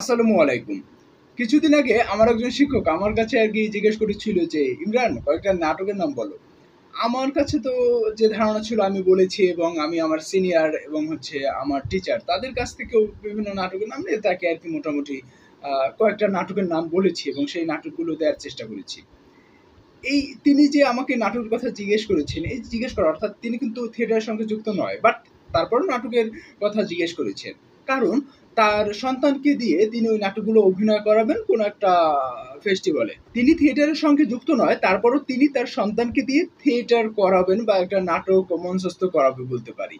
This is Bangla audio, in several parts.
আসসালামু আলাইকুম। কিছুদিন আগে আমার একজন শিক্ষক আমার কাছে আর কি জিজ্ঞেস করেছিল যে, "ইমরান কয়েকটা নাটকের নাম বলো।" আমার কাছে তো যে ধারণা ছিল আমি বলেছি এবং আমি আমার সিনিয়র এবং হচ্ছে আমার টিচার তাদের কাছ থেকেও বিভিন্ন নাটকের নাম নিয়ে তাকে আর কি মোটামুটি কয়েকটা নাটকের নাম বলেছি এবং সেই নাটকগুলো দেওয়ার চেষ্টা করেছি। এই তিনি যে আমাকে নাটকের কথা জিজ্ঞেস করেছেন, এই জিজ্ঞেস করা অর্থাৎ তিনি কিন্তু থিয়েটারের সঙ্গে যুক্ত নয়। বাট তারপরও নাটকের কথা জিজ্ঞেস করেছেন। কারণ তার সন্তানকে দিয়ে তিনি ওই নাটকগুলো অভিনয় করাবেন কোনো একটা ফেস্টিভালে। তিনি থিয়েটারের সঙ্গে যুক্ত নয়, তারপরও তিনি তার সন্তানকে দিয়ে থিয়েটার করাবেন বা একটা নাটক মঞ্চস্থ করাবে বলতে পারি।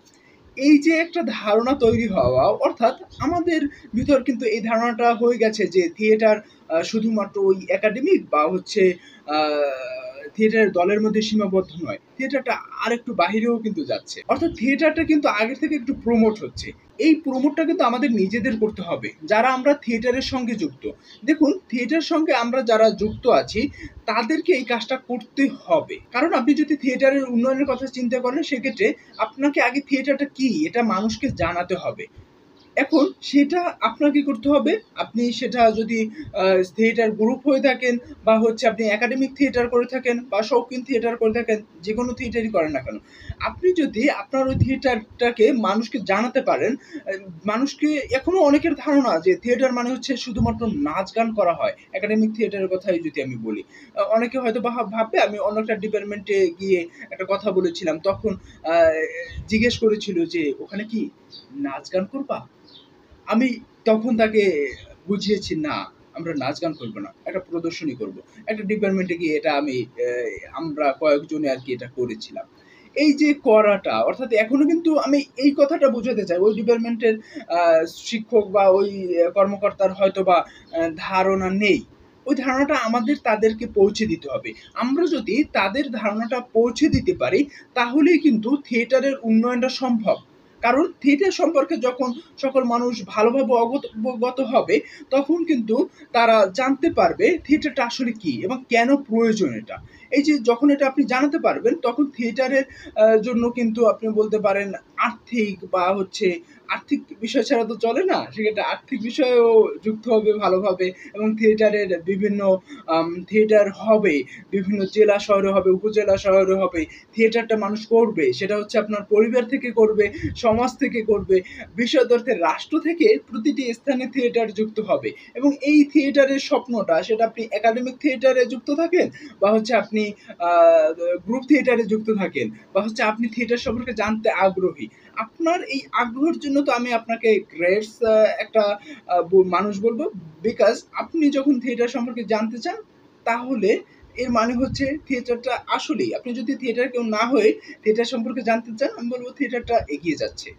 এই যে একটা ধারণা তৈরি হওয়া অর্থাৎ আমাদের ভিতর কিন্তু এই ধারণাটা হয়ে গেছে যে থিয়েটার শুধুমাত্র ওই একাডেমিক বা হচ্ছে থিয়েটারের দলের মধ্যে সীমাবদ্ধ নয়, থিয়েটারটা আর একটু বাহিরেও কিন্তু যাচ্ছে, অর্থাৎ থিয়েটারটা কিন্তু আগের থেকে একটু প্রমোট হচ্ছে। এই প্রমোটটা কিন্তু আমাদের নিজেদের করতে হবে যারা আমরা থিয়েটারের সঙ্গে যুক্ত। দেখুন, থিয়েটারের সঙ্গে আমরা যারা যুক্ত আছি তাদেরকে এই কাজটা করতে হবে, কারণ আপনি যদি থিয়েটারের উন্নয়নের কথা চিন্তা করেন সেক্ষেত্রে আপনাকে আগে থিয়েটারটা কি এটা মানুষকে জানাতে হবে। এখন সেটা আপনাকে করতে হবে। আপনি সেটা যদি থিয়েটার গ্রুপ হয়ে থাকেন বা হচ্ছে আপনি একাডেমিক থিয়েটার করে থাকেন বা শৌখিন থিয়েটার করে থাকেন, যেকোনো থিয়েটারই করেন না কেন, আপনি যদি আপনার ওই থিয়েটারটাকে মানুষকে জানাতে পারেন। মানুষকে এখনো অনেকের ধারণা যে থিয়েটার মানে হচ্ছে শুধুমাত্র নাচ গান করা হয়। একাডেমিক থিয়েটারের কথাই যদি আমি বলি, অনেকে হয়তো বা ভাববে আমি অন্য একটা ডিপার্টমেন্টে গিয়ে একটা কথা বলেছিলাম, তখন আহ, জিজ্ঞেস করেছিল যে ওখানে কি নাচ গান করবা। আমি তখন তাকে বুঝিয়েছি, না, আমরা নাচ গান করবো না, একটা প্রদর্শনী করব। একটা ডিপার্টমেন্টে গিয়ে এটা আমরা কয়েকজনে আর কি এটা করেছিলাম। এই যে করাটা অর্থাৎ এখনো কিন্তু আমি এই কথাটা বোঝাতে চাই, ওই ডিপার্টমেন্টের শিক্ষক বা ওই কর্মকর্তার হয়তো বা ধারণা নেই। ওই ধারণাটা আমাদের তাদেরকে পৌঁছে দিতে হবে। আমরা যদি তাদের ধারণাটা পৌঁছে দিতে পারি তাহলেই কিন্তু থিয়েটারের উন্নয়নটা সম্ভব। কারণ থিয়েটার সম্পর্কে যখন সকল মানুষ ভালোভাবে অবগত হবে তখন কিন্তু তারা জানতে পারবে থিয়েটারটা আসলে কি এবং কেন প্রয়োজন এটা। এই যে যখন এটা আপনি জানাতে পারবেন তখন থিয়েটারের জন্য কিন্তু আপনি বলতে পারেন আর্থিক বা হচ্ছে আর্থিক বিষয় ছাড়া তো চলে না, সেক্ষেত্রে আর্থিক বিষয়েও যুক্ত হবে ভালোভাবে। এবং থিয়েটারের বিভিন্ন থিয়েটার হবে, বিভিন্ন জেলা শহরে হবে, উপজেলা শহরে হবে। থিয়েটারটা মানুষ করবে, সেটা হচ্ছে আপনার পরিবার থেকে করবে, সমাজ থেকে করবে, বিষয় অর্থে রাষ্ট্র থেকে প্রতিটি স্থানে থিয়েটার যুক্ত হবে। এবং এই থিয়েটারের স্বপ্নটা সেটা আপনি একাডেমিক থিয়েটারে যুক্ত থাকেন বা হচ্ছে আপনি গ্রুপ থিয়েটারে যুক্ত থাকেন বা হচ্ছে আপনি থিয়েটার সম্পর্কে জানতে আগ্রহী, আপনার এই আগ্রহের জন্য তো আমি আপনাকে গ্রেটস একটা মানুষ বলবো। বিকজ আপনি যখন থিয়েটার সম্পর্কে জানতে চান তাহলে এর মানে হচ্ছে থিয়েটারটা আসলেই, আপনি যদি থিয়েটার কেউ না হয়ে থিয়েটার সম্পর্কে জানতে চান, আমি বলবো থিয়েটারটা এগিয়ে যাচ্ছে।